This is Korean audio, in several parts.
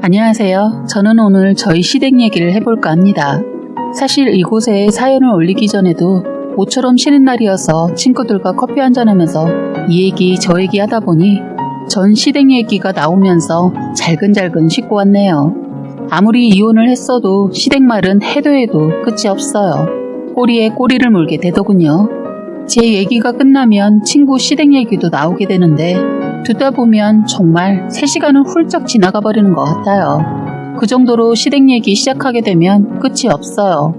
안녕하세요. 저는 오늘 저희 시댁 얘기를 해볼까 합니다. 사실 이곳에 사연을 올리기 전에도 모처럼 쉬는 날이어서 친구들과 커피 한잔하면서 이 얘기 저 얘기 하다 보니 전 시댁 얘기가 나오면서 잘근잘근 씻고 왔네요. 아무리 이혼을 했어도 시댁 말은 해도 해도 끝이 없어요. 꼬리에 꼬리를 물게 되더군요. 제 얘기가 끝나면 친구 시댁 얘기도 나오게 되는데 듣다 보면 정말 3시간은 훌쩍 지나가 버리는 것 같아요. 그 정도로 시댁 얘기 시작하게 되면 끝이 없어요.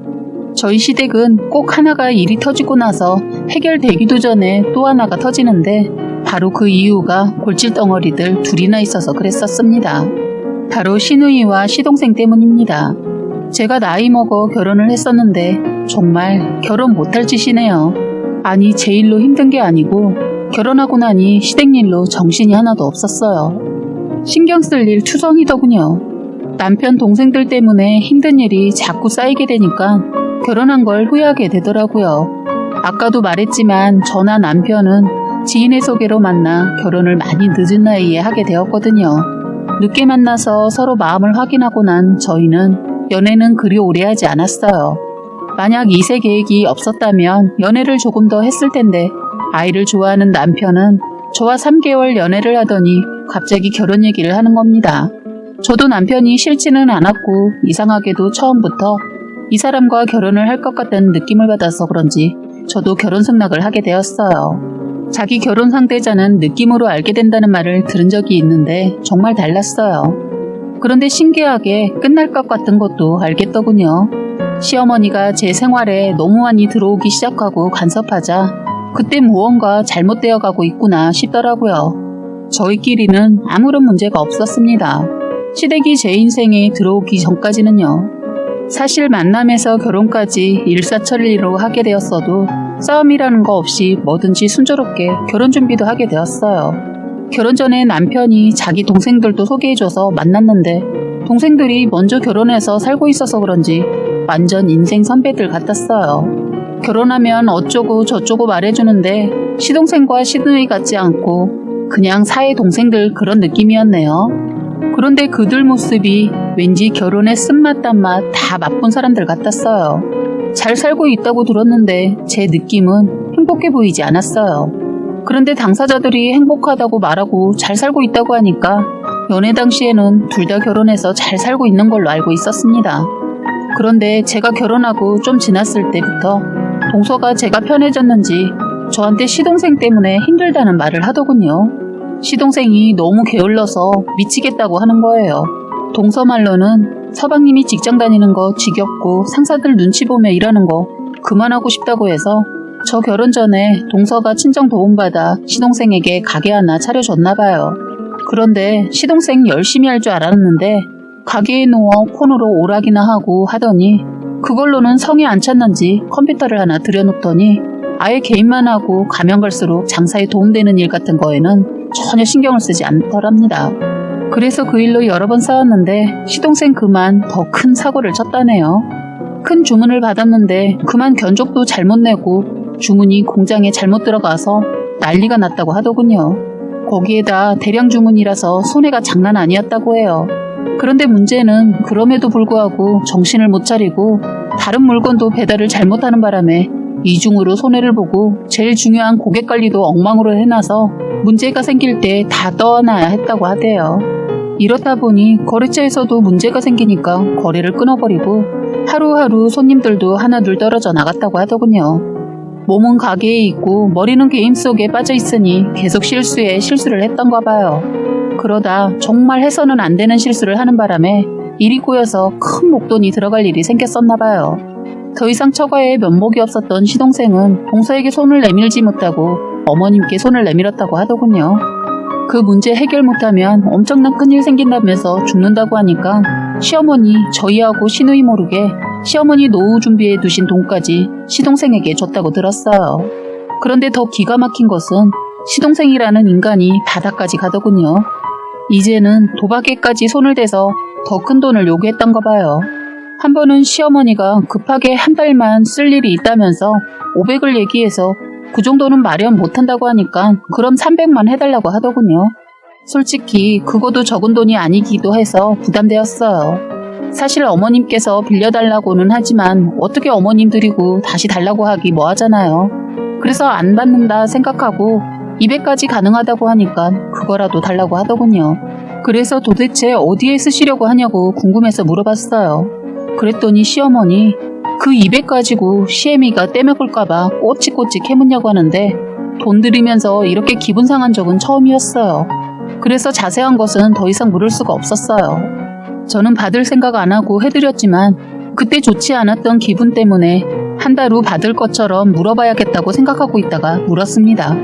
저희 시댁은 꼭 하나가 일이 터지고 나서 해결되기도 전에 또 하나가 터지는데 바로 그 이유가 골칫덩어리들 둘이나 있어서 그랬었습니다. 바로 시누이와 시동생 때문입니다. 제가 나이 먹어 결혼을 했었는데 정말 결혼 못할 짓이네요. 아니 제 일로 힘든 게 아니고 결혼하고 나니 시댁 일로 정신이 하나도 없었어요. 신경 쓸 일 투성이더군요. 남편 동생들 때문에 힘든 일이 자꾸 쌓이게 되니까 결혼한 걸 후회하게 되더라고요. 아까도 말했지만 저나 남편은 지인의 소개로 만나 결혼을 많이 늦은 나이에 하게 되었거든요. 늦게 만나서 서로 마음을 확인하고 난 저희는 연애는 그리 오래 하지 않았어요. 만약 2세 계획이 없었다면 연애를 조금 더 했을 텐데 아이를 좋아하는 남편은 저와 3개월 연애를 하더니 갑자기 결혼 얘기를 하는 겁니다. 저도 남편이 싫지는 않았고 이상하게도 처음부터 이 사람과 결혼을 할 것 같다는 느낌을 받아서 그런지 저도 결혼 승낙을 하게 되었어요. 자기 결혼 상대자는 느낌으로 알게 된다는 말을 들은 적이 있는데 정말 달랐어요. 그런데 신기하게 끝날 것 같은 것도 알겠더군요. 시어머니가 제 생활에 너무 많이 들어오기 시작하고 간섭하자 그때 무언가 잘못되어 가고 있구나 싶더라고요. 저희끼리는 아무런 문제가 없었습니다. 시댁이 제 인생에 들어오기 전까지는요. 사실 만남에서 결혼까지 일사천리로 하게 되었어도 싸움이라는 거 없이 뭐든지 순조롭게 결혼 준비도 하게 되었어요. 결혼 전에 남편이 자기 동생들도 소개해줘서 만났는데 동생들이 먼저 결혼해서 살고 있어서 그런지 완전 인생 선배들 같았어요. 결혼하면 어쩌고 저쩌고 말해주는데 시동생과 시누이 같지 않고 그냥 사회 동생들 그런 느낌이었네요. 그런데 그들 모습이 왠지 결혼의 쓴맛 단맛 다 맛본 사람들 같았어요. 잘 살고 있다고 들었는데 제 느낌은 행복해 보이지 않았어요. 그런데 당사자들이 행복하다고 말하고 잘 살고 있다고 하니까 연애 당시에는 둘 다 결혼해서 잘 살고 있는 걸로 알고 있었습니다. 그런데 제가 결혼하고 좀 지났을 때부터 동서가 제가 편해졌는지 저한테 시동생 때문에 힘들다는 말을 하더군요. 시동생이 너무 게을러서 미치겠다고 하는 거예요. 동서 말로는 서방님이 직장 다니는 거 지겹고 상사들 눈치 보며 일하는 거 그만하고 싶다고 해서 저 결혼 전에 동서가 친정 도움받아 시동생에게 가게 하나 차려줬나 봐요. 그런데 시동생 열심히 할 줄 알았는데 가게에 누워 폰으로 오락이나 하고 하더니 그걸로는 성에 안 찼는지 컴퓨터를 하나 들여놓더니 아예 게임만 하고 가면 갈수록 장사에 도움되는 일 같은 거에는 전혀 신경을 쓰지 않더랍니다. 그래서 그 일로 여러 번 싸웠는데 시동생 그만 더 큰 사고를 쳤다네요. 큰 주문을 받았는데 그만 견적도 잘못 내고 주문이 공장에 잘못 들어가서 난리가 났다고 하더군요. 거기에다 대량 주문이라서 손해가 장난 아니었다고 해요. 그런데 문제는 그럼에도 불구하고 정신을 못 차리고 다른 물건도 배달을 잘못하는 바람에 이중으로 손해를 보고 제일 중요한 고객 관리도 엉망으로 해놔서 문제가 생길 때 다 떠안아야 했다고 하대요. 이렇다 보니 거래처에서도 문제가 생기니까 거래를 끊어버리고 하루하루 손님들도 하나둘 떨어져 나갔다고 하더군요. 몸은 가게에 있고 머리는 게임 속에 빠져 있으니 계속 실수에 실수를 했던가 봐요. 그러다 정말 해서는 안 되는 실수를 하는 바람에 일이 꼬여서 큰 목돈이 들어갈 일이 생겼었나 봐요. 더 이상 처가에 면목이 없었던 시동생은 동서에게 손을 내밀지 못하고 어머님께 손을 내밀었다고 하더군요. 그 문제 해결 못하면 엄청난 큰일 생긴다면서 죽는다고 하니까 시어머니 저희하고 시누이 모르게 시어머니 노후 준비해 두신 돈까지 시동생에게 줬다고 들었어요. 그런데 더 기가 막힌 것은 시동생이라는 인간이 바닥까지 가더군요. 이제는 도박에까지 손을 대서 더 큰 돈을 요구했던가 봐요. 한 번은 시어머니가 급하게 한 달만 쓸 일이 있다면서 500을 얘기해서 그 정도는 마련 못한다고 하니까 그럼 300만 해달라고 하더군요. 솔직히 그것도 적은 돈이 아니기도 해서 부담되었어요. 사실 어머님께서 빌려달라고는 하지만 어떻게 어머님 드리고 다시 달라고 하기 뭐하잖아요. 그래서 안 받는다 생각하고 200까지 가능하다고 하니까 그거라도 달라고 하더군요. 그래서 도대체 어디에 쓰시려고 하냐고 궁금해서 물어봤어요. 그랬더니 시어머니 그 200 가지고 시애미가 떼먹을까봐 꼬치꼬치 캐묻냐고 하는데 돈 들이면서 이렇게 기분 상한 적은 처음이었어요. 그래서 자세한 것은 더 이상 물을 수가 없었어요. 저는 받을 생각 안 하고 해드렸지만 그때 좋지 않았던 기분 때문에 한 달 후 받을 것처럼 물어봐야겠다고 생각하고 있다가 물었습니다.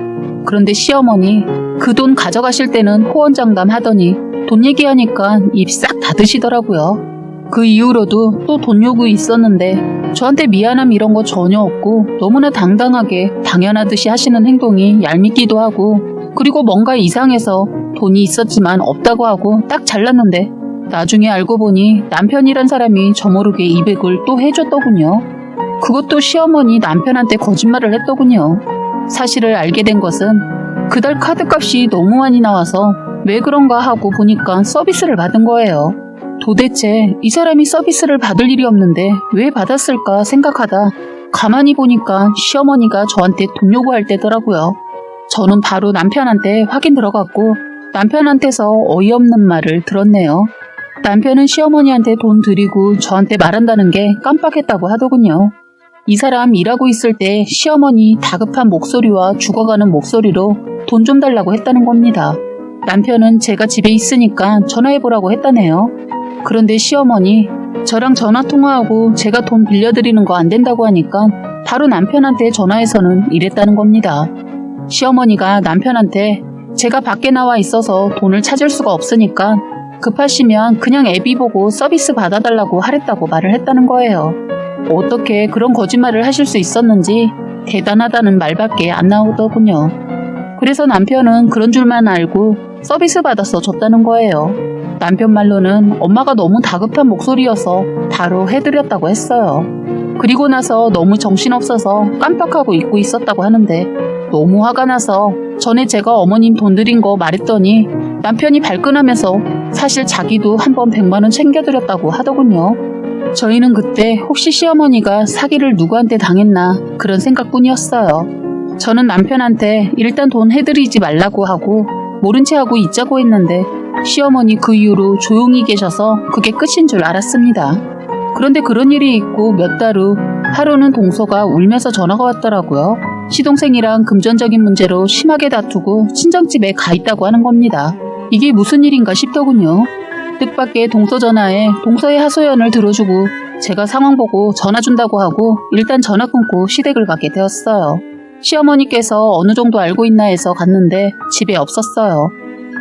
그런데 시어머니 그 돈 가져가실 때는 호언장담 하더니 돈 얘기하니까 입 싹 닫으시더라고요. 그 이후로도 또 돈 요구 있었는데 저한테 미안함 이런 거 전혀 없고 너무나 당당하게 당연하듯이 하시는 행동이 얄밉기도 하고 그리고 뭔가 이상해서 돈이 있었지만 없다고 하고 딱 잘랐는데 나중에 알고 보니 남편이란 사람이 저모르게 200을 또 해줬더군요. 그것도 시어머니 남편한테 거짓말을 했더군요. 사실을 알게 된 것은 그달 카드값이 너무 많이 나와서 왜 그런가 하고 보니까 서비스를 받은 거예요. 도대체 이 사람이 서비스를 받을 일이 없는데 왜 받았을까 생각하다 가만히 보니까 시어머니가 저한테 돈 요구할 때더라고요. 저는 바로 남편한테 확인 들어갔고 남편한테서 어이없는 말을 들었네요. 남편은 시어머니한테 돈 드리고 저한테 말한다는 게 깜빡했다고 하더군요. 이 사람 일하고 있을 때 시어머니 다급한 목소리와 죽어가는 목소리로 돈 좀 달라고 했다는 겁니다. 남편은 제가 집에 있으니까 전화해보라고 했다네요. 그런데 시어머니 저랑 전화통화하고 제가 돈 빌려드리는 거 안 된다고 하니까 바로 남편한테 전화해서는 이랬다는 겁니다. 시어머니가 남편한테 제가 밖에 나와 있어서 돈을 찾을 수가 없으니까 급하시면 그냥 애비 보고 서비스 받아달라고 하랬다고 말을 했다는 거예요. 어떻게 그런 거짓말을 하실 수 있었는지 대단하다는 말밖에 안 나오더군요. 그래서 남편은 그런 줄만 알고 서비스 받아서 줬다는 거예요. 남편 말로는 엄마가 너무 다급한 목소리여서 바로 해드렸다고 했어요. 그리고 나서 너무 정신없어서 깜빡하고 잊고 있었다고 하는데 너무 화가 나서 전에 제가 어머님 돈 드린 거 말했더니 남편이 발끈하면서 사실 자기도 한번 100만원 챙겨드렸다고 하더군요. 저희는 그때 혹시 시어머니가 사기를 누구한테 당했나 그런 생각뿐이었어요. 저는 남편한테 일단 돈 해드리지 말라고 하고 모른 채 하고 있자고 했는데 시어머니 그 이후로 조용히 계셔서 그게 끝인 줄 알았습니다. 그런데 그런 일이 있고 몇 달 후 하루는 동서가 울면서 전화가 왔더라고요. 시동생이랑 금전적인 문제로 심하게 다투고 친정집에 가 있다고 하는 겁니다. 이게 무슨 일인가 싶더군요. 뜻밖의 동서 전화에 동서의 하소연을 들어주고 제가 상황 보고 전화 준다고 하고 일단 전화 끊고 시댁을 가게 되었어요. 시어머니께서 어느 정도 알고 있나 해서 갔는데 집에 없었어요.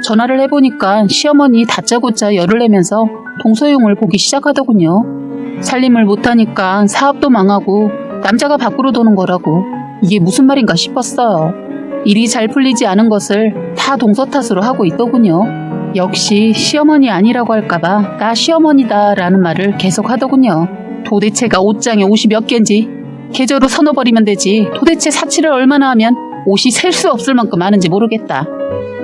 전화를 해보니까 시어머니 다짜고짜 열을 내면서 동서용을 보기 시작하더군요. 살림을 못하니까 사업도 망하고 남자가 밖으로 도는 거라고 이게 무슨 말인가 싶었어요. 일이 잘 풀리지 않은 것을 다 동서 탓으로 하고 있더군요. 역시 시어머니 아니라고 할까봐 나 시어머니다 라는 말을 계속 하더군요. 도대체가 옷장에 옷이 몇 개인지 계절로 서너버리면 되지 도대체 사치를 얼마나 하면 옷이 셀 수 없을 만큼 많은지 모르겠다.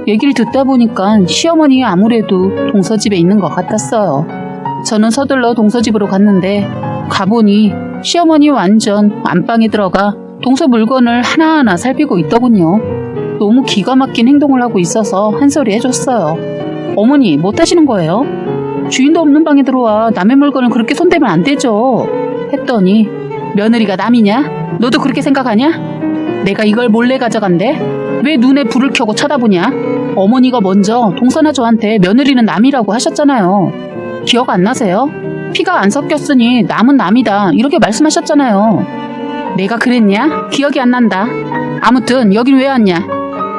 얘기를 듣다 보니까 시어머니 아무래도 동서집에 있는 것 같았어요. 저는 서둘러 동서집으로 갔는데 가보니 시어머니 완전 안방에 들어가 동서 물건을 하나하나 살피고 있더군요. 너무 기가 막힌 행동을 하고 있어서 한 소리 해줬어요. 어머니 뭐 하시는 거예요? 주인도 없는 방에 들어와 남의 물건을 그렇게 손대면 안 되죠. 했더니 며느리가 남이냐? 너도 그렇게 생각하냐? 내가 이걸 몰래 가져간대? 왜 눈에 불을 켜고 쳐다보냐? 어머니가 먼저 동서나 저한테 며느리는 남이라고 하셨잖아요. 기억 안 나세요? 피가 안 섞였으니 남은 남이다 이렇게 말씀하셨잖아요. 내가 그랬냐? 기억이 안 난다. 아무튼 여긴 왜 왔냐?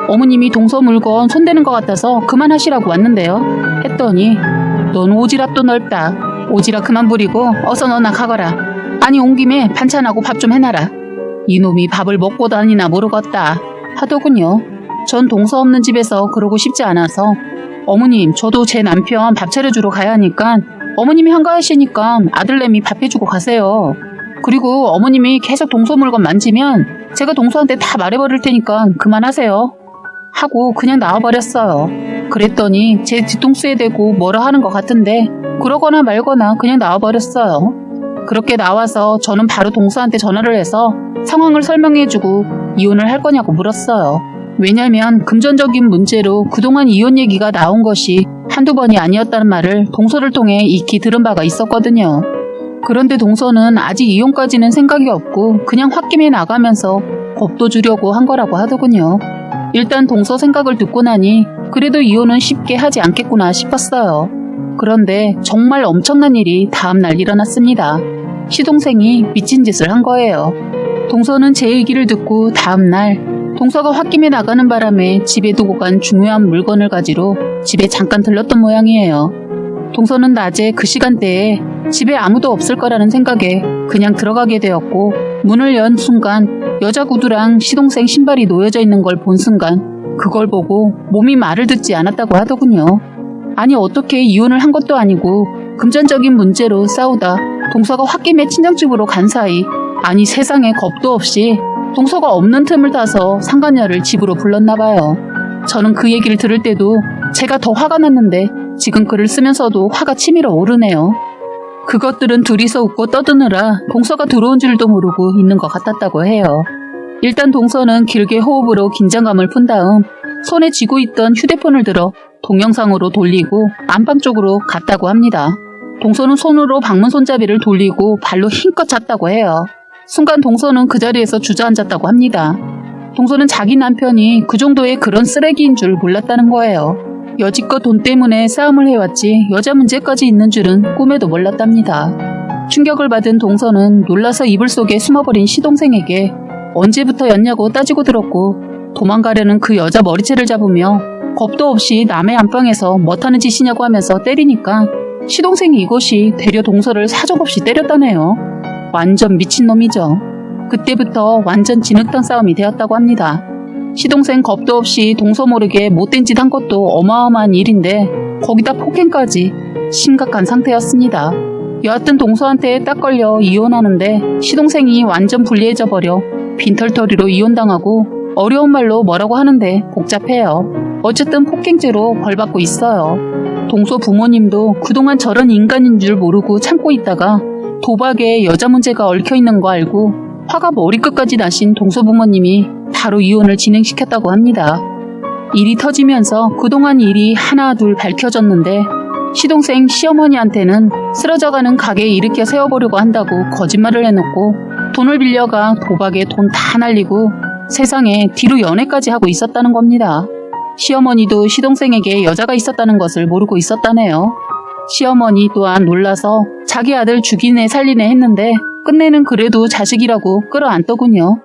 어머님이 동서 물건 손대는 것 같아서 그만하시라고 왔는데요. 했더니 넌 오지랖도 넓다. 오지랖 그만 부리고 어서 너나 가거라. 아니 온 김에 반찬하고 밥 좀 해놔라. 이놈이 밥을 먹고 다니나 모르겠다 하더군요. 전 동서 없는 집에서 그러고 싶지 않아서 어머님 저도 제 남편 밥 차려주러 가야 하니까 어머님이 한가하시니까 아들내미 밥 해주고 가세요. 그리고 어머님이 계속 동서 물건 만지면 제가 동서한테 다 말해버릴 테니까 그만하세요. 하고 그냥 나와버렸어요. 그랬더니 제 뒤통수에 대고 뭐라 하는 것 같은데 그러거나 말거나 그냥 나와버렸어요. 그렇게 나와서 저는 바로 동서한테 전화를 해서 상황을 설명해주고 이혼을 할 거냐고 물었어요. 왜냐면 금전적인 문제로 그동안 이혼 얘기가 나온 것이 한두 번이 아니었다는 말을 동서를 통해 익히 들은 바가 있었거든요. 그런데 동서는 아직 이혼까지는 생각이 없고 그냥 홧김에 나가면서 겁도 주려고 한 거라고 하더군요. 일단 동서 생각을 듣고 나니 그래도 이혼은 쉽게 하지 않겠구나 싶었어요. 그런데 정말 엄청난 일이 다음날 일어났습니다. 시동생이 미친 짓을 한 거예요. 동서는 제 얘기를 듣고 다음날 동서가 홧김에 나가는 바람에 집에 두고 간 중요한 물건을 가지러 집에 잠깐 들렀던 모양이에요. 동서는 낮에 그 시간대에 집에 아무도 없을 거라는 생각에 그냥 들어가게 되었고 문을 연 순간 여자 구두랑 시동생 신발이 놓여져 있는 걸 본 순간 그걸 보고 몸이 말을 듣지 않았다고 하더군요. 아니 어떻게 이혼을 한 것도 아니고 금전적인 문제로 싸우다 동서가 홧김에 친정집으로 간 사이 아니 세상에 겁도 없이 동서가 없는 틈을 타서 상간녀를 집으로 불렀나 봐요. 저는 그 얘기를 들을 때도 제가 더 화가 났는데 지금 글을 쓰면서도 화가 치밀어 오르네요. 그것들은 둘이서 웃고 떠드느라 동서가 들어온 줄도 모르고 있는 것 같았다고 해요. 일단 동서는 길게 호흡으로 긴장감을 푼 다음 손에 쥐고 있던 휴대폰을 들어 동영상으로 돌리고 안방 쪽으로 갔다고 합니다. 동서는 손으로 방문 손잡이를 돌리고 발로 힘껏 찼다고 해요. 순간 동서는 그 자리에서 주저앉았다고 합니다. 동서는 자기 남편이 그 정도의 그런 쓰레기인 줄 몰랐다는 거예요. 여지껏 돈 때문에 싸움을 해왔지 여자 문제까지 있는 줄은 꿈에도 몰랐답니다. 충격을 받은 동서는 놀라서 이불 속에 숨어버린 시동생에게 언제부터였냐고 따지고 들었고 도망가려는 그 여자 머리채를 잡으며 겁도 없이 남의 안방에서 뭐하는 짓이냐고 하면서 때리니까 시동생이 이것이 되려 동서를 사정없이 때렸다네요. 완전 미친놈이죠. 그때부터 완전 진흙탕 싸움이 되었다고 합니다. 시동생 겁도 없이 동서 모르게 못된 짓 한 것도 어마어마한 일인데 거기다 폭행까지 심각한 상태였습니다. 여하튼 동서한테 딱 걸려 이혼하는데 시동생이 완전 불리해져 버려 빈털터리로 이혼당하고 어려운 말로 뭐라고 하는데 복잡해요. 어쨌든 폭행죄로 벌받고 있어요. 동서 부모님도 그동안 저런 인간인 줄 모르고 참고 있다가 도박에 여자 문제가 얽혀있는 거 알고 화가 머리끝까지 나신 동서 부모님이 바로 이혼을 진행시켰다고 합니다. 일이 터지면서 그동안 일이 하나 둘 밝혀졌는데 시동생 시어머니한테는 쓰러져가는 가게 일으켜 세워보려고 한다고 거짓말을 해놓고 돈을 빌려가 도박에 돈 다 날리고 세상에 뒤로 연애까지 하고 있었다는 겁니다. 시어머니도 시동생에게 여자가 있었다는 것을 모르고 있었다네요. 시어머니 또한 놀라서 자기 아들 죽이네 살리네 했는데 끝내는 그래도 자식이라고 끌어안더군요.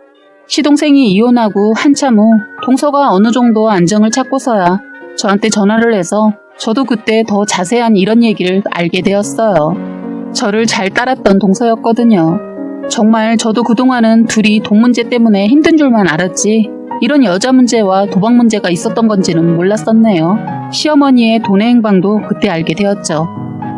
시동생이 이혼하고 한참 후 동서가 어느 정도 안정을 찾고서야 저한테 전화를 해서 저도 그때 더 자세한 이런 얘기를 알게 되었어요. 저를 잘 따랐던 동서였거든요. 정말 저도 그동안은 둘이 돈 문제 때문에 힘든 줄만 알았지 이런 여자 문제와 도박 문제가 있었던 건지는 몰랐었네요. 시어머니의 돈의 행방도 그때 알게 되었죠.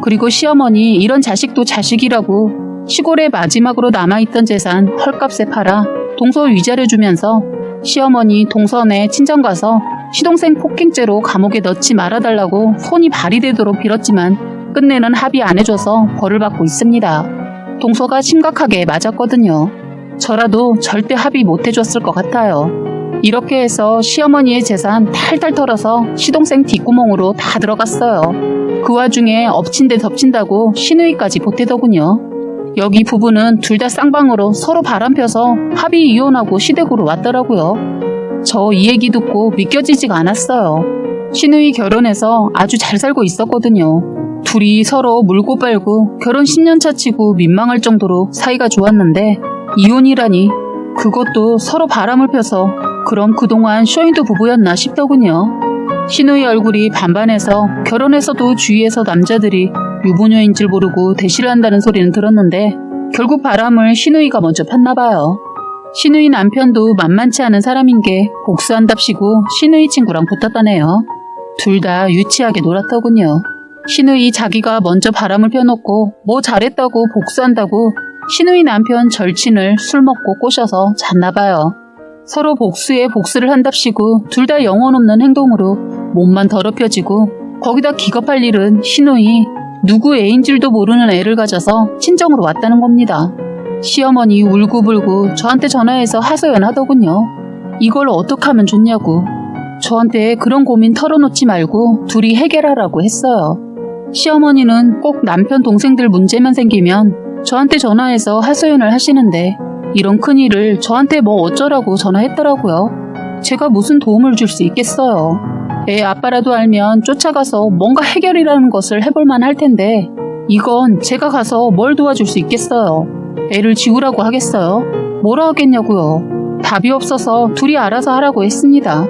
그리고 시어머니 이런 자식도 자식이라고 시골에 마지막으로 남아있던 재산 헐값에 팔아 동서 위자료주면서 시어머니 동서네 친정 가서 시동생 폭행죄로 감옥에 넣지 말아달라고 손이 발휘되도록 빌었지만 끝내는 합의 안 해줘서 벌을 받고 있습니다. 동서가 심각하게 맞았거든요. 저라도 절대 합의 못 해줬을 것 같아요. 이렇게 해서 시어머니의 재산 탈탈 털어서 시동생 뒷구멍으로 다 들어갔어요. 그 와중에 엎친 데 덮친다고 시누이까지 보태더군요. 여기 부부는 둘 다 쌍방으로 서로 바람펴서 합의 이혼하고 시댁으로 왔더라고요. 저 이 얘기 듣고 믿겨지지가 않았어요. 시누이 결혼해서 아주 잘 살고 있었거든요. 둘이 서로 물고 빨고 결혼 10년차 치고 민망할 정도로 사이가 좋았는데 이혼이라니 그것도 서로 바람을 펴서 그럼 그동안 쇼윈도 부부였나 싶더군요. 시누이 얼굴이 반반해서 결혼해서도 주위에서 남자들이 유부녀인 줄 모르고 대시를 한다는 소리는 들었는데 결국 바람을 시누이가 먼저 폈나봐요. 시누이 남편도 만만치 않은 사람인 게 복수한답시고 시누이 친구랑 붙었다네요. 둘 다 유치하게 놀았더군요. 시누이 자기가 먼저 바람을 펴놓고 뭐 잘했다고 복수한다고 시누이 남편 절친을 술 먹고 꼬셔서 잤나봐요. 서로 복수에 복수를 한답시고 둘 다 영혼 없는 행동으로 몸만 더럽혀지고 거기다 기겁할 일은 시누이 누구 애인 줄도 모르는 애를 가져서 친정으로 왔다는 겁니다. 시어머니 울고불고 저한테 전화해서 하소연하더군요. 이걸 어떻게 하면 좋냐고. 저한테 그런 고민 털어놓지 말고 둘이 해결하라고 했어요. 시어머니는 꼭 남편 동생들 문제만 생기면 저한테 전화해서 하소연을 하시는데 이런 큰일을 저한테 뭐 어쩌라고 전화했더라고요. 제가 무슨 도움을 줄 수 있겠어요. 애 아빠라도 알면 쫓아가서 뭔가 해결이라는 것을 해볼만 할 텐데 이건 제가 가서 뭘 도와줄 수 있겠어요. 애를 지우라고 하겠어요? 뭐라 하겠냐고요. 답이 없어서 둘이 알아서 하라고 했습니다.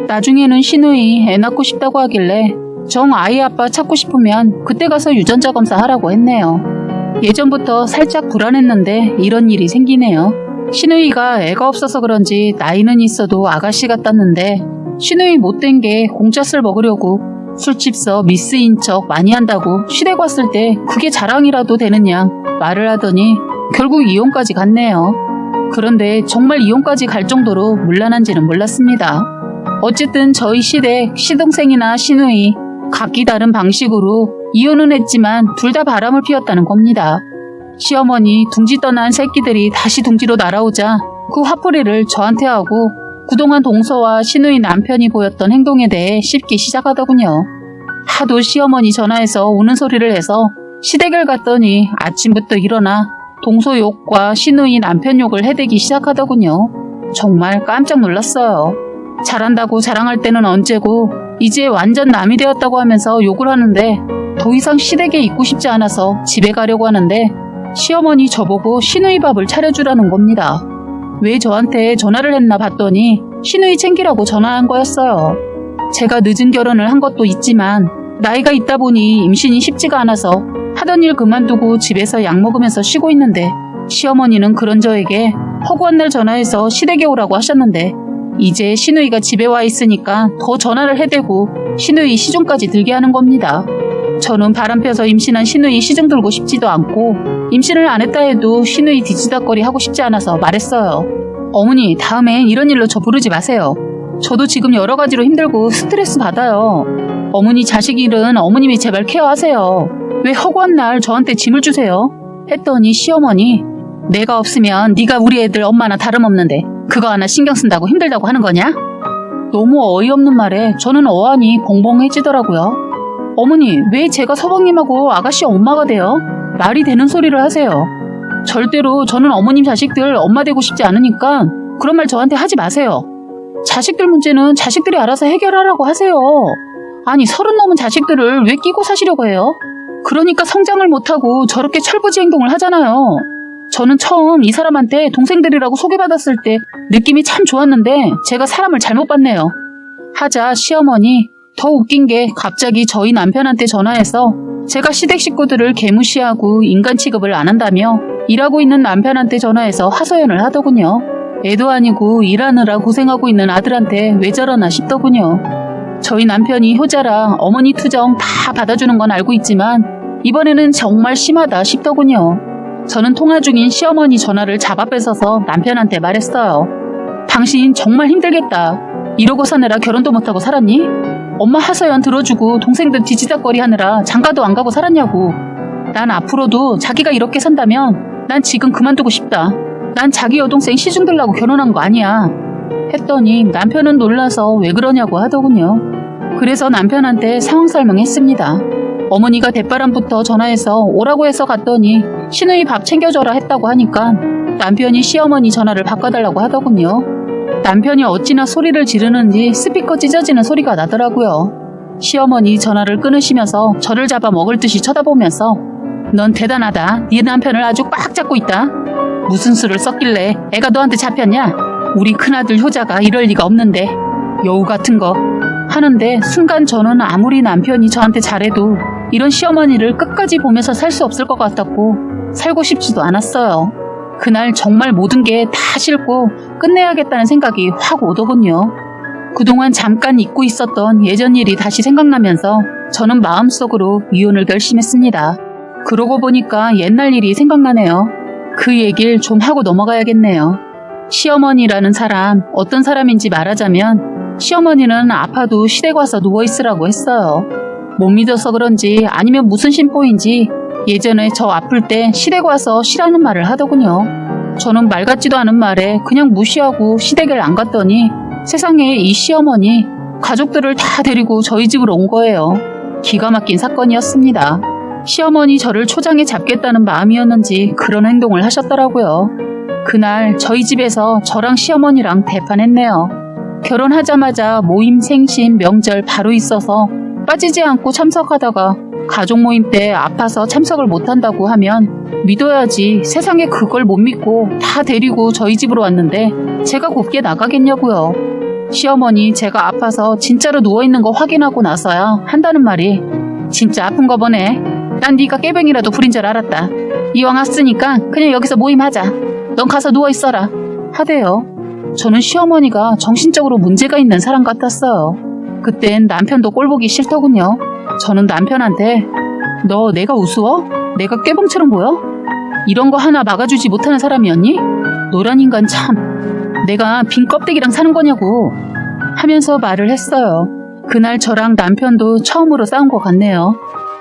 나중에는 시누이 애 낳고 싶다고 하길래 정 아이 아빠 찾고 싶으면 그때 가서 유전자 검사하라고 했네요. 예전부터 살짝 불안했는데 이런 일이 생기네요. 시누이가 애가 없어서 그런지 나이는 있어도 아가씨 같았는데 시누이 못된 게 공짜술 먹으려고 술집서 미스인 척 많이 한다고 시댁 왔을 때 그게 자랑이라도 되는 양 말을 하더니 결국 이혼까지 갔네요. 그런데 정말 이혼까지 갈 정도로 문란한지는 몰랐습니다. 어쨌든 저희 시댁 시동생이나 시누이 각기 다른 방식으로 이혼은 했지만 둘 다 바람을 피웠다는 겁니다. 시어머니 둥지 떠난 새끼들이 다시 둥지로 날아오자 그 화풀이를 저한테 하고 그동안 동서와 시누이 남편이 보였던 행동에 대해 씹기 시작하더군요. 하도 시어머니 전화해서 우는 소리를 해서 시댁을 갔더니 아침부터 일어나 동서 욕과 시누이 남편 욕을 해대기 시작하더군요. 정말 깜짝 놀랐어요. 잘한다고 자랑할 때는 언제고 이제 완전 남이 되었다고 하면서 욕을 하는데 더 이상 시댁에 있고 싶지 않아서 집에 가려고 하는데 시어머니 저보고 시누이 밥을 차려주라는 겁니다. 왜 저한테 전화를 했나 봤더니 시누이 챙기라고 전화한 거였어요. 제가 늦은 결혼을 한 것도 있지만 나이가 있다 보니 임신이 쉽지가 않아서 하던 일 그만두고 집에서 약 먹으면서 쉬고 있는데 시어머니는 그런 저에게 허구한 날 전화해서 시댁에 오라고 하셨는데 이제 시누이가 집에 와 있으니까 더 전화를 해대고 시누이 시중까지 들게 하는 겁니다. 저는 바람펴서 임신한 시누이 시중 들고 싶지도 않고 임신을 안 했다 해도 시누이 뒤지다거리 하고 싶지 않아서 말했어요. 어머니, 다음엔 이런 일로 저 부르지 마세요. 저도 지금 여러 가지로 힘들고 스트레스 받아요. 어머니 자식 일은 어머님이 제발 케어하세요. 왜 허구한 날 저한테 짐을 주세요? 했더니 시어머니, 내가 없으면 네가 우리 애들 엄마나 다름없는데 그거 하나 신경 쓴다고 힘들다고 하는 거냐? 너무 어이없는 말에 저는 어안이 벙벙해지더라고요. 어머니, 왜 제가 서방님하고 아가씨 엄마가 돼요? 말이 되는 소리를 하세요. 절대로 저는 어머님 자식들 엄마 되고 싶지 않으니까 그런 말 저한테 하지 마세요. 자식들 문제는 자식들이 알아서 해결하라고 하세요. 아니, 30 넘은 자식들을 왜 끼고 사시려고 해요? 그러니까 성장을 못하고 저렇게 철부지 행동을 하잖아요. 저는 처음 이 사람한테 동생들이라고 소개받았을 때 느낌이 참 좋았는데 제가 사람을 잘못 봤네요. 하자 시어머니 더 웃긴 게 갑자기 저희 남편한테 전화해서 제가 시댁 식구들을 개무시하고 인간 취급을 안 한다며 일하고 있는 남편한테 전화해서 하소연을 하더군요. 애도 아니고 일하느라 고생하고 있는 아들한테 왜 저러나 싶더군요. 저희 남편이 효자라 어머니 투정 다 받아주는 건 알고 있지만 이번에는 정말 심하다 싶더군요. 저는 통화 중인 시어머니 전화를 잡아 뺏어서 남편한테 말했어요. 당신 정말 힘들겠다. 이러고 사느라 결혼도 못하고 살았니? 엄마 하소연 들어주고 동생들 뒤지다거리 하느라 장가도 안 가고 살았냐고. 난 앞으로도 자기가 이렇게 산다면 난 지금 그만두고 싶다. 난 자기 여동생 시중 들라고 결혼한 거 아니야. 했더니 남편은 놀라서 왜 그러냐고 하더군요. 그래서 남편한테 상황 설명했습니다. 어머니가 대바람부터 전화해서 오라고 해서 갔더니 시누이 밥 챙겨줘라 했다고 하니까 남편이 시어머니 전화를 바꿔달라고 하더군요. 남편이 어찌나 소리를 지르는지 스피커 찢어지는 소리가 나더라고요. 시어머니 전화를 끊으시면서 저를 잡아 먹을 듯이 쳐다보면서 넌 대단하다. 네 남편을 아주 꽉 잡고 있다. 무슨 수를 썼길래 애가 너한테 잡혔냐? 우리 큰아들 효자가 이럴 리가 없는데 여우 같은 거 하는데 순간 저는 아무리 남편이 저한테 잘해도 이런 시어머니를 끝까지 보면서 살 수 없을 것 같았고 살고 싶지도 않았어요. 그날 정말 모든 게 다 싫고 끝내야겠다는 생각이 확 오더군요. 그동안 잠깐 잊고 있었던 예전 일이 다시 생각나면서 저는 마음속으로 이혼을 결심했습니다. 그러고 보니까 옛날 일이 생각나네요. 그 얘기를 좀 하고 넘어가야겠네요. 시어머니라는 사람, 어떤 사람인지 말하자면 시어머니는 아파도 시댁 와서 누워있으라고 했어요. 못 믿어서 그런지 아니면 무슨 심보인지 예전에 저 아플 때 시댁 와서 쉬라는 말을 하더군요. 저는 말 같지도 않은 말에 그냥 무시하고 시댁을 안 갔더니 세상에 이 시어머니 가족들을 다 데리고 저희 집으로 온 거예요. 기가 막힌 사건이었습니다. 시어머니 저를 초장에 잡겠다는 마음이었는지 그런 행동을 하셨더라고요. 그날 저희 집에서 저랑 시어머니랑 대판했네요. 결혼하자마자 모임, 생신, 명절 바로 있어서 빠지지 않고 참석하다가 가족 모임 때 아파서 참석을 못한다고 하면 믿어야지 세상에 그걸 못 믿고 다 데리고 저희 집으로 왔는데 제가 곱게 나가겠냐고요. 시어머니 제가 아파서 진짜로 누워있는 거 확인하고 나서야 한다는 말이 진짜 아픈 거 보네. 난 네가 깨병이라도 부린 줄 알았다. 이왕 왔으니까 그냥 여기서 모임하자. 넌 가서 누워있어라. 하대요. 저는 시어머니가 정신적으로 문제가 있는 사람 같았어요. 그땐 남편도 꼴보기 싫더군요. 저는 남편한테 너 내가 우스워? 내가 깨봉처럼 보여? 이런 거 하나 막아주지 못하는 사람이었니? 노란 인간 참. 내가 빈 껍데기랑 사는 거냐고 하면서 말을 했어요. 그날 저랑 남편도 처음으로 싸운 것 같네요.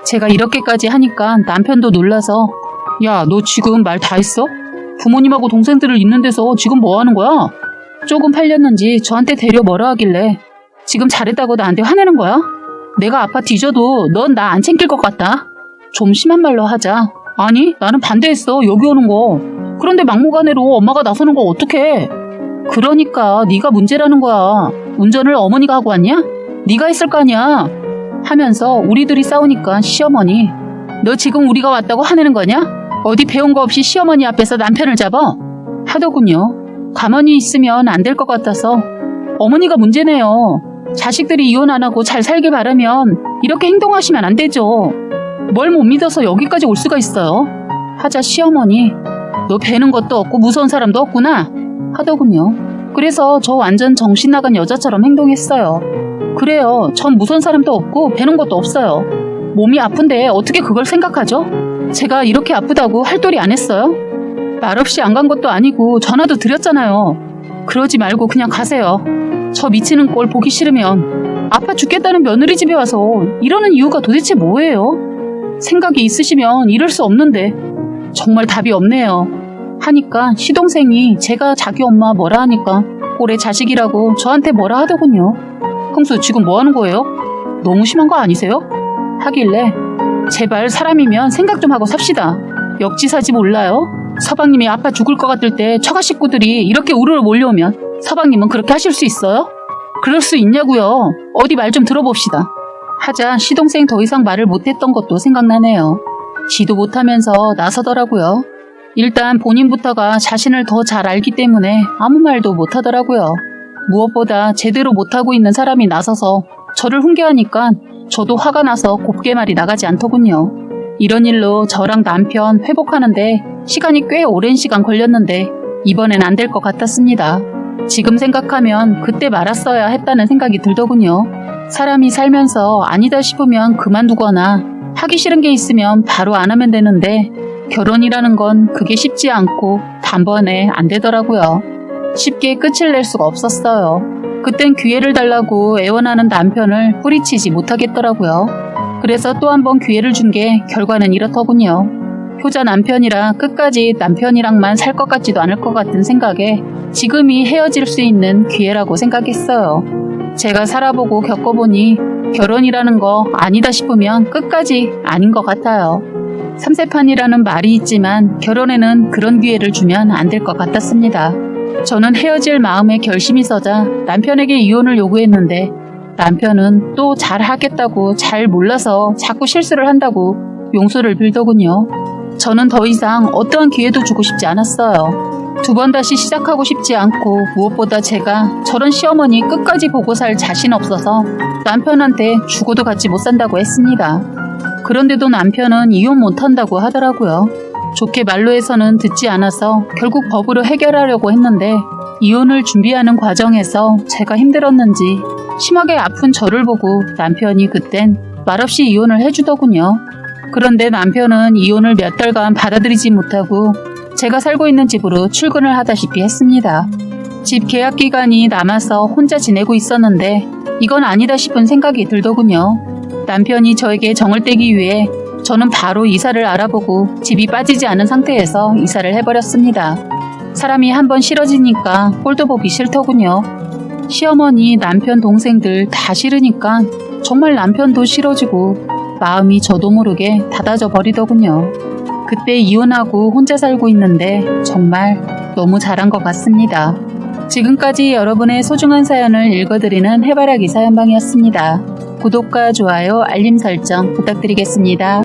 제가 이렇게까지 하니까 남편도 놀라서 야, 너 지금 말 다 했어? 부모님하고 동생들을 있는 데서 지금 뭐 하는 거야? 조금 팔렸는지 저한테 데려 뭐라 하길래 지금 잘했다고 나한테 화내는 거야? 내가 아파 뒤져도 넌 나 안 챙길 것 같다. 좀 심한 말로 하자. 아니, 나는 반대했어. 여기 오는 거. 그런데 막무가내로 엄마가 나서는 거 어떡해? 그러니까 네가 문제라는 거야. 운전을 어머니가 하고 왔냐? 네가 했을 거 아니야. 하면서 우리들이 싸우니까 시어머니 너 지금 우리가 왔다고 화내는 거냐? 어디 배운 거 없이 시어머니 앞에서 남편을 잡아? 하더군요. 가만히 있으면 안 될 것 같아서 어머니가 문제네요. 자식들이 이혼 안 하고 잘 살길 바라면 이렇게 행동하시면 안 되죠. 뭘 못 믿어서 여기까지 올 수가 있어요. 하자 시어머니 너 배는 것도 없고 무서운 사람도 없구나 하더군요. 그래서 저 완전 정신 나간 여자처럼 행동했어요. 그래요. 전 무서운 사람도 없고 배는 것도 없어요. 몸이 아픈데 어떻게 그걸 생각하죠? 제가 이렇게 아프다고 할도리 안 했어요? 말없이 안 간 것도 아니고 전화도 드렸잖아요. 그러지 말고 그냥 가세요. 저 미치는 꼴 보기 싫으면 아파 죽겠다는 며느리 집에 와서 이러는 이유가 도대체 뭐예요? 생각이 있으시면 이럴 수 없는데 정말 답이 없네요. 하니까 시동생이 제가 자기 엄마 뭐라 하니까 꼴의 자식이라고 저한테 뭐라 하더군요. 형수 지금 뭐 하는 거예요? 너무 심한 거 아니세요? 하길래 제발 사람이면 생각 좀 하고 삽시다. 역지사지 몰라요? 서방님이 아파 죽을 것 같을 때 처가 식구들이 이렇게 우르르 몰려오면 서방님은 그렇게 하실 수 있어요? 그럴 수 있냐고요. 어디 말 좀 들어봅시다. 하자 시동생 더 이상 말을 못했던 것도 생각나네요. 지도 못하면서 나서더라고요. 일단 본인부터가 자신을 더 잘 알기 때문에 아무 말도 못하더라고요. 무엇보다 제대로 못하고 있는 사람이 나서서 저를 훈계하니까 저도 화가 나서 곱게 말이 나가지 않더군요. 이런 일로 저랑 남편 회복하는데 시간이 꽤 오랜 시간 걸렸는데 이번엔 안 될 것 같았습니다. 지금 생각하면 그때 말았어야 했다는 생각이 들더군요. 사람이 살면서 아니다 싶으면 그만두거나 하기 싫은 게 있으면 바로 안 하면 되는데 결혼이라는 건 그게 쉽지 않고 단번에 안 되더라고요. 쉽게 끝을 낼 수가 없었어요. 그땐 기회를 달라고 애원하는 남편을 뿌리치지 못하겠더라고요. 그래서 또 한 번 기회를 준 게 결과는 이렇더군요. 효자 남편이라 끝까지 남편이랑만 살 것 같지도 않을 것 같은 생각에 지금이 헤어질 수 있는 기회라고 생각했어요. 제가 살아보고 겪어보니 결혼이라는 거 아니다 싶으면 끝까지 아닌 것 같아요. 삼세판이라는 말이 있지만 결혼에는 그런 기회를 주면 안 될 것 같았습니다. 저는 헤어질 마음에 결심이 서자 남편에게 이혼을 요구했는데 남편은 또 잘하겠다고 잘 몰라서 자꾸 실수를 한다고 용서를 빌더군요. 저는 더 이상 어떠한 기회도 주고 싶지 않았어요. 두 번 다시 시작하고 싶지 않고 무엇보다 제가 저런 시어머니 끝까지 보고 살 자신 없어서 남편한테 죽어도 같이 못 산다고 했습니다. 그런데도 남편은 이혼 못한다고 하더라고요. 좋게 말로 해서는 듣지 않아서 결국 법으로 해결하려고 했는데 이혼을 준비하는 과정에서 제가 힘들었는지 심하게 아픈 저를 보고 남편이 그땐 말없이 이혼을 해주더군요. 그런데 남편은 이혼을 몇 달간 받아들이지 못하고 제가 살고 있는 집으로 출근을 하다시피 했습니다. 집 계약 기간이 남아서 혼자 지내고 있었는데 이건 아니다 싶은 생각이 들더군요. 남편이 저에게 정을 떼기 위해 저는 바로 이사를 알아보고 집이 빠지지 않은 상태에서 이사를 해버렸습니다. 사람이 한번 싫어지니까 꼴도 보기 싫더군요. 시어머니, 남편, 동생들 다 싫으니까 정말 남편도 싫어지고 마음이 저도 모르게 닫아져 버리더군요. 그때 이혼하고 혼자 살고 있는데 정말 너무 잘한 것 같습니다. 지금까지 여러분의 소중한 사연을 읽어드리는 해바라기 사연방이었습니다. 구독과 좋아요, 알림 설정 부탁드리겠습니다.